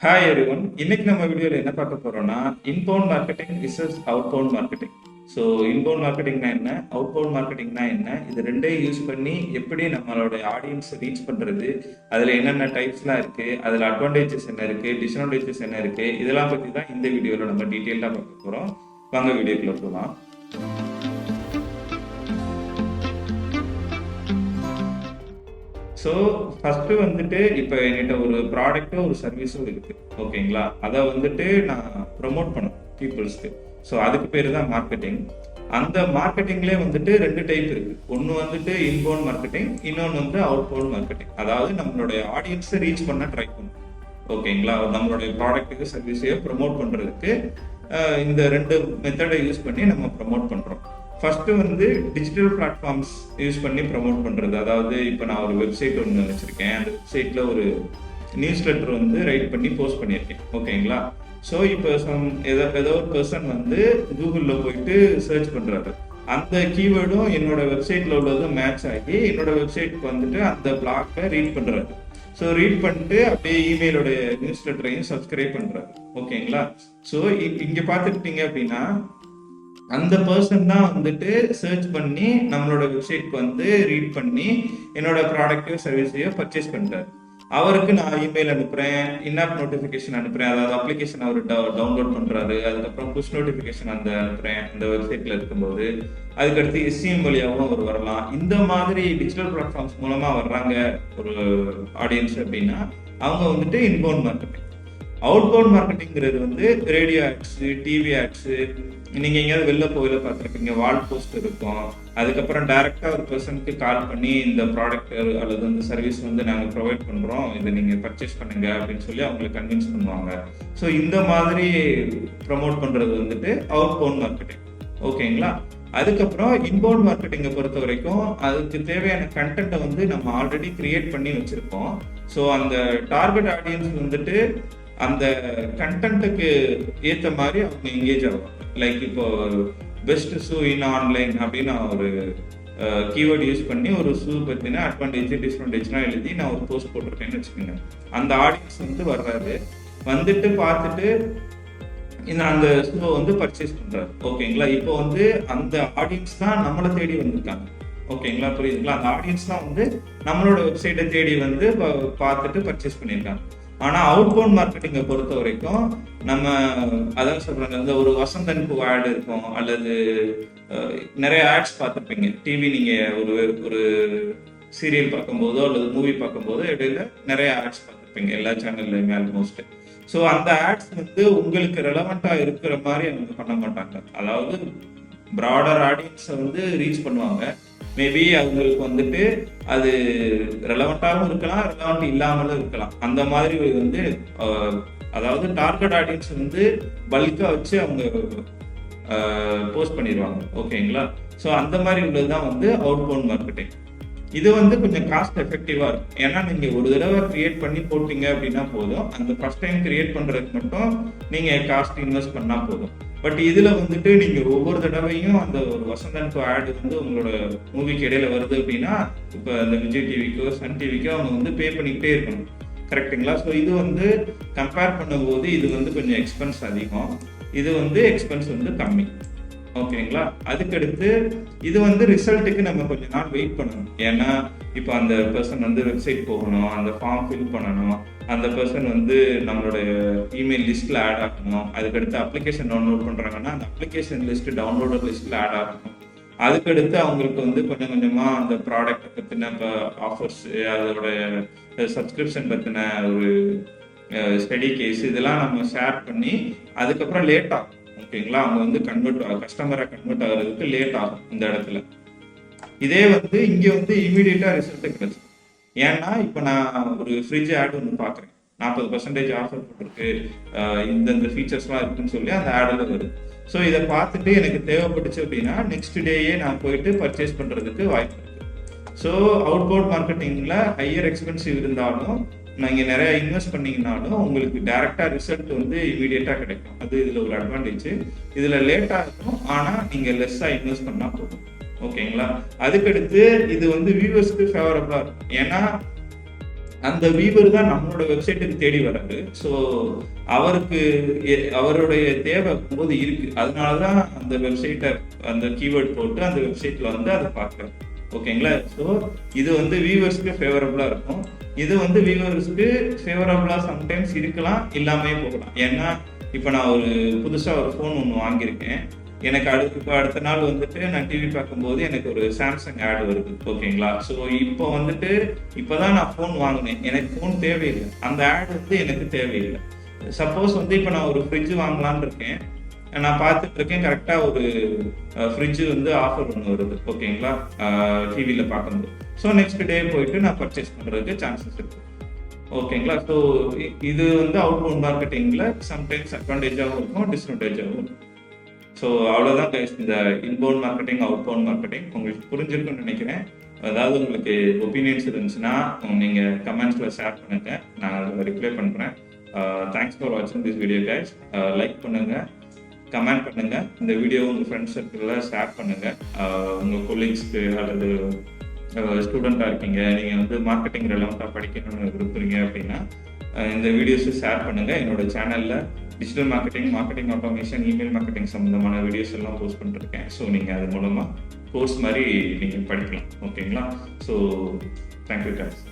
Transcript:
Hi everyone. இன்னைக்கு நம்ம வீடியோவில் என்ன பார்க்க போறோம்னா inbound marketing versus outbound marketing. So inbound மார்க்கெட்டிங்னா என்ன, அவுட்பவுண்ட் மார்க்கெட்டிங்னா என்ன, இது ரெண்டையும் யூஸ் பண்ணி எப்படி நம்மளோட ஆடியன்ஸ் ரீச் பண்றது, அதில் என்னென்ன டைப்ஸ்லாம் இருக்கு, அதில் அட்வான்டேஜஸ் என்ன இருக்கு, டிஸ்அட்வான்டேஜஸ் என்ன இருக்கு, இதெல்லாம் பற்றி தான் இந்த வீடியோவில் நம்ம டீட்டெயிலாக பார்க்க போகிறோம். வாங்க வீடியோக்குள்ள போகலாம். ஸோ ஃபஸ்ட்டு வந்துட்டு இப்போ என்கிட்ட ஒரு ப்ராடக்ட்டும் ஒரு சர்வீஸும் இருக்குது, ஓகேங்களா? அதை வந்துட்டு நான் ப்ரொமோட் பண்ணணும் பீப்புள்ஸ்க்கு. ஸோ அதுக்கு பேர் தான் மார்க்கெட்டிங். அந்த மார்க்கெட்டிங்லேயே வந்துட்டு ரெண்டு டைப் இருக்குது. ஒன்று வந்துட்டு இன்பவுண்ட் மார்க்கெட்டிங், இன்னொன்று வந்து அவுட்பவுண்ட் மார்க்கெட்டிங். அதாவது நம்மளுடைய ஆடியன்ஸை ரீச் பண்ண ட்ரை பண்ணணும், ஓகேங்களா? நம்மளுடைய ப்ராடக்ட்டுக்கு சர்வீஸையோ ப்ரொமோட் பண்ணுறதுக்கு இந்த ரெண்டு மெத்தடை யூஸ் பண்ணி நம்ம ப்ரொமோட் பண்ணுறோம். ஃபர்ஸ்ட் வந்து டிஜிட்டல் பிளாட்ஃபார்ம்ஸ் யூஸ் பண்ணி ப்ரமோட் பண்ணுறது. அதாவது இப்போ நான் ஒரு வெப்சைட் ஒன்று வச்சுருக்கேன், அந்த வெப்சைட்டில் ஒரு நியூஸ் லெட்டர் வந்து ரைட் பண்ணி போஸ்ட் பண்ணியிருக்கேன், ஓகேங்களா? ஸோ இப்போ ஏதோ ஒரு பர்சன் வந்து கூகுளில் போயிட்டு சர்ச் பண்ணுறாரு, அந்த கீவேர்டும் என்னோட வெப்சைட்டில் உள்ளதும் மேட்ச் ஆகி என்னோட வெப்சைட்டுக்கு வந்துட்டு அந்த பிளாக்கை ரீட் பண்ணுறாரு. ஸோ ரீட் பண்ணிட்டு அப்படியே இமெயிலோட நியூஸ் லெட்டரையும் சப்ஸ்கிரைப் பண்ணுறாரு, ஓகேங்களா? ஸோ இங்கே பார்த்துக்கிட்டீங்க அப்படின்னா அந்த பர்சன் தான் வந்துட்டு சர்ச் பண்ணி நம்மளோட வெப்சைட்க்கு வந்து ரீட் பண்ணி என்னோட ப்ராடக்டையோ சர்வீஸையோ பர்ச்சேஸ் பண்ணிட்டாரு. அவருக்கு நான் இமெயில் அனுப்புறேன், இன்ஆப் நோட்டிஃபிகேஷன் அனுப்புறேன், அதாவது அப்ளிகேஷன் அவர் டவுன்லோட் பண்றாரு, அதுக்கப்புறம் புஷ் நோட்டிஃபிகேஷன் அனுப்புறேன் அந்த வெப்சைட்ல இருக்கும்போது. அதுக்கடுத்து எஸ்சிஎம் வழியாகவும் அவர் வரலாம். இந்த மாதிரி டிஜிட்டல் பிளாட்ஃபார்ம்ஸ் மூலமா வர்றாங்க ஒரு ஆடியன்ஸ் அப்படின்னா அவங்க வந்துட்டு இன்பவுண்ட் மார்க்கெட்டிங். அவுட்பவுண்ட் மார்க்கெட்டிங்கிறது வந்து ரேடியோ ஆட்ஸ், டிவி ஆட்ஸ், நீங்க எங்கேயாவது வெளில போயில பார்த்துருப்பீங்க, வால் போஸ்ட் இருக்கும். அதுக்கப்புறம் டைரக்டா ஒரு பர்சனுக்கு கால் பண்ணி இந்த ப்ராடக்ட் அல்லது இந்த சர்வீஸ் வந்து நாங்கள் ப்ரொவைட் பண்றோம், இதை நீங்க பர்ச்சேஸ் பண்ணுங்க அப்படின்னு சொல்லி அவங்களை கன்வின்ஸ் பண்ணுவாங்க. ஸோ இந்த மாதிரி ப்ரமோட் பண்றது வந்துட்டு அவுட்பவுண்ட் மார்க்கெட்டிங், ஓகேங்களா? அதுக்கப்புறம் இன்பவுண்ட் மார்க்கெட்டிங்கை பொறுத்த வரைக்கும் அதுக்கு தேவையான கண்டென்ட்டை வந்து நம்ம ஆல்ரெடி கிரியேட் பண்ணி வச்சிருக்கோம். ஸோ அந்த டார்கெட் ஆடியன்ஸ் வந்துட்டு அந்த கண்டென்ட்டுக்கு ஏற்ற மாதிரி அவங்க எங்கேஜ் ஆகும். லைக் இப்போ பெஸ்ட் ஷூ இன் ஆன்லைன் அப்படின்னு நான் ஒரு கீவேர்டு யூஸ் பண்ணி ஒரு ஷூ பற்றின அட்வான்டேஜ் டிஸ்அட்வான்டேஜ்லாம் எழுதி நான் ஒரு போஸ்ட் போட்டிருக்கேன்னு வச்சுக்கோங்க. அந்த ஆடியன்ஸ் வந்து வர்றாரு, வந்துட்டு பார்த்துட்டு அந்த ஷூவை வந்து பர்ச்சேஸ் பண்றாரு, ஓகேங்களா? இப்போ வந்து அந்த ஆடியன்ஸ் தான் நம்மளை தேடி வந்திருக்காங்க, ஓகேங்களா? புரியுதுங்களா? அந்த ஆடியன்ஸ் தான் வந்து நம்மளோட வெப்சைட்டை தேடி வந்து பார்த்துட்டு பர்ச்சேஸ் பண்ணியிருக்காங்க. ஆனா அவுட்பவுண்ட் மார்க்கெட்டிங்கை பொறுத்த வரைக்கும் நம்ம அதான் சொல்றாங்க, இந்த ஒரு வசந்தனுக்கு ஆட் இருக்கும், அல்லது நிறைய ஆட்ஸ் பார்த்துருப்பீங்க. டிவி நீங்க ஒரு சீரியல் பார்க்கும்போதோ அல்லது மூவி பார்க்கும்போதோ இடையில நிறைய ஆட்ஸ் பார்த்துருப்பீங்க, எல்லா சேனல்லையுமே ஆல்மோஸ்ட். ஸோ அந்த ஆட்ஸ் வந்து உங்களுக்கு ரெலவெண்டா இருக்கிற மாதிரி அவங்க பண்ண மாட்டாங்க. அதாவது ப்ராடர் ஆடியன்ஸை வந்து ரீச் பண்ணுவாங்க. மேபி அவங்களுக்கு வந்துட்டு அது ரெலவெண்டாகவும் இருக்கலாம், ரெலவெண்ட் இல்லாமலும் இருக்கலாம். அந்த மாதிரி வந்து அதாவது டார்கெட் ஆடியன்ஸ் வந்து பல்கா வச்சு அவங்க போஸ்ட் பண்ணிடுவாங்க, ஓகேங்களா? ஸோ அந்த மாதிரி உள்ளதுதான் வந்து அவுட்பவுண்ட் மார்க்கெட்டிங். இது வந்து கொஞ்சம் காஸ்ட் எஃபெக்டிவா இருக்கும். ஏன்னா நீங்க ஒரு தடவை கிரியேட் பண்ணி போட்டீங்க அப்படின்னா போதும், அந்த ஃபர்ஸ்ட் டைம் கிரியேட் பண்றதுக்கு மட்டும் நீங்க காஸ்ட் இன்வெஸ்ட் பண்ணா போதும். பட் இதுல வந்துட்டு நீங்க ஒவ்வொரு தடவையும் அந்த ஒரு வசந்தன் ஆட் வந்து உங்களோட மூவிக்கு இடையில வருது அப்படின்னா, இப்போ அந்த விஜய் டிவிக்கோ சன் டிவிக்கோ அவங்க வந்து பே பண்ணிக்கிட்டே இருக்கணும், கரெக்டுங்களா? ஸோ இது வந்து கம்பேர் பண்ணும்போது இது வந்து கொஞ்சம் எக்ஸ்பென்ஸ் அதிகம், இது வந்து எக்ஸ்பென்ஸ் வந்து கம்மி, ஓகேங்களா? அதுக்கடுத்து இது வந்து ரிசல்ட்டுக்கு நம்ம கொஞ்ச நாள் வெயிட் பண்ணணும். ஏன்னா இப்போ அந்த பர்சன் வந்து வெப்சைட் போகணும், அந்த ஃபார்ம் ஃபில் பண்ணணும், அந்த பர்சன் வந்து நம்மளுடைய இமெயில் லிஸ்ட்ல ஆட் ஆகணும், அதுக்கடுத்து அப்ளிகேஷன் டவுன்லோட் பண்றாங்கன்னா அந்த அப்ளிகேஷன் லிஸ்ட் டவுன்லோடர் லிஸ்ட்ல ஆட் ஆகணும். அதுக்கடுத்து அவங்களுக்கு வந்து கொஞ்சம் கொஞ்சமா அந்த ப்ராடக்ட் பத்தின ஆஃபர்ஸ், அதோட சப்ஸ்கிரிப்ஷன் பத்தின ஒரு ஸ்டடி கேஸ் இதெல்லாம் நம்ம ஷேர் பண்ணி அதுக்கப்புறம் லேட் ஆகும், ஓகேங்களா? அவங்க வந்து கஸ்டமரா கன்வெர்ட் ஆகிறதுக்கு லேட் ஆகும் இந்த இடத்துல. இதே வந்து இங்க வந்து இமீடியட்டா ரிசல்ட் கிடைச்சு. ஏன்னா இப்போ நான் ஒரு ஃப்ரிட்ஜ் ஆட் ஒன்று பார்க்குறேன், 40% ஆஃபர் போட்டிருக்கு, இந்த ஃபீச்சர்ஸ்லாம் இருக்குன்னு சொல்லி அந்த ஆடில் வருது. ஸோ இதை பார்த்துட்டு எனக்கு தேவைப்பட்டுச்சு அப்படின்னா நெக்ஸ்ட் டேயே நான் போயிட்டு பர்ச்சேஸ் பண்ணுறதுக்கு வாய்ப்பு இருக்கு. ஸோ அவுட்பவுண்ட் மார்க்கெட்டிங்கில் ஹையர் எக்ஸ்பென்சிவ் இருந்தாலும் நீங்கள் நிறைய இன்வெஸ்ட் பண்ணீங்கன்னாலும் உங்களுக்கு டைரக்டா ரிசல்ட் வந்து இமீடியட்டா கிடைக்கும். அது இதுல ஒரு அட்வான்டேஜ். இதுல லேட்டா இருக்கும், ஆனா நீங்க லெஸ்ஸா இன்வெஸ்ட் பண்ணா போதும், ஓகேங்களா? அதுக்கடுத்து இது வந்து வியூவர்ஸ்க்கு ஃபேவரபிளா இருக்கும். ஏன்னா அந்த வீவர் தான் நம்மளோட வெப்சைட்டுக்கு தேடி வராரு. ஸோ அவருக்கு அவருடைய தேவை போது இருக்கு. அதனாலதான் அந்த வெப்சைட்டை அந்த கீவேர்ட் போட்டு அந்த வெப்சைட்ல வந்து அதை பார்க்குறாரு. ஓகேங்களா? ஸோ இது வந்து வியூவர்ஸ்க்கு ஃபேவரபுளா இருக்கும். இது வந்து வியூவர்ஸ்க்கு ஃபேவரபுளா சம்டைம்ஸ் இருக்கலாம், இல்லாமே போகலாம். ஏன்னா இப்போ நான் ஒரு புதுசா ஒரு ஃபோன் ஒன்று வாங்கியிருக்கேன். எனக்கு அடுத்த நாள் வந்துட்டு நான் டிவி பார்க்கும்போது எனக்கு ஒரு சாம்சங் ஆட் வருது. ஓகேங்களா? ஸோ இப்போ வந்துட்டு இப்போதான் நான் ஃபோன் வாங்கினேன், எனக்கு ஃபோன் தேவையில்லை, அந்த ஆட் வந்து எனக்கு தேவையில்லை. சப்போஸ் வந்து இப்போ நான் ஒரு ஃப்ரிட்ஜ் வாங்கலான்னு இருக்கேன், நான் பார்த்துட்டு இருக்கேன், கரெக்டாக ஒரு ஃப்ரிட்ஜு வந்து ஆஃபர் ஒன்று வருது. ஓகேங்களா? டிவியில் பார்க்கும்போது ஸோ நெக்ஸ்ட் டே போயிட்டு நான் பர்ச்சேஸ் பண்ணுறதுக்கு சான்சஸ் இருக்கு. ஓகேங்களா? ஸோ இது வந்து அவுட்பவுண்ட் மார்க்கெட்டிங்கில் சம்டைம்ஸ் அட்வான்டேஜாகவும் இருக்கும், டிஸ்அட்வான்டேஜாகவும் இருக்கும். ஸோ அவ்வளோதான் கைஸ், இந்த இன்பவுண்ட் மார்க்கெட்டிங் அவுட்பவுண்ட் மார்க்கெட்டிங் உங்களுக்கு புரிஞ்சிருக்குன்னு நினைக்கிறேன். அதாவது உங்களுக்கு ஒப்பீனியன்ஸ் இருந்துச்சுன்னா நீங்கள் கமெண்ட்ஸில் ஷேர் பண்ணுங்கள், நான் அதில் ரிப்ளை பண்ணுறேன். தேங்க்ஸ் ஃபார் வாட்சிங் திஸ் வீடியோ கைஸ். லைக் பண்ணுங்கள், கமெண்ட் பண்ணுங்கள், இந்த வீடியோ உங்கள் ஃப்ரெண்ட்ஸ் சர்க்கிளில் ஷேர் பண்ணுங்கள். உங்கள் கொலீக்ஸ்க்கு அல்லது ஸ்டூடெண்ட்டாக இருக்கீங்க, நீங்கள் வந்து மார்க்கெட்டிங் ரெலவெண்ட்டாக படிக்கணும்னு விரும்புகிறீங்க அப்படின்னா இந்த வீடியோஸை ஷேர் பண்ணுங்கள். என்னோட சேனலில் digital marketing, marketing automation, email marketing சம்மந்தமான வீடியோஸ் எல்லாம் போஸ்ட் பண்ணிருக்கேன். ஸோ நீங்கள் அது மூலமாக கோர்ஸ் மாதிரி நீங்கள் படிக்கலாம். ஓகேங்களா? So thank you guys.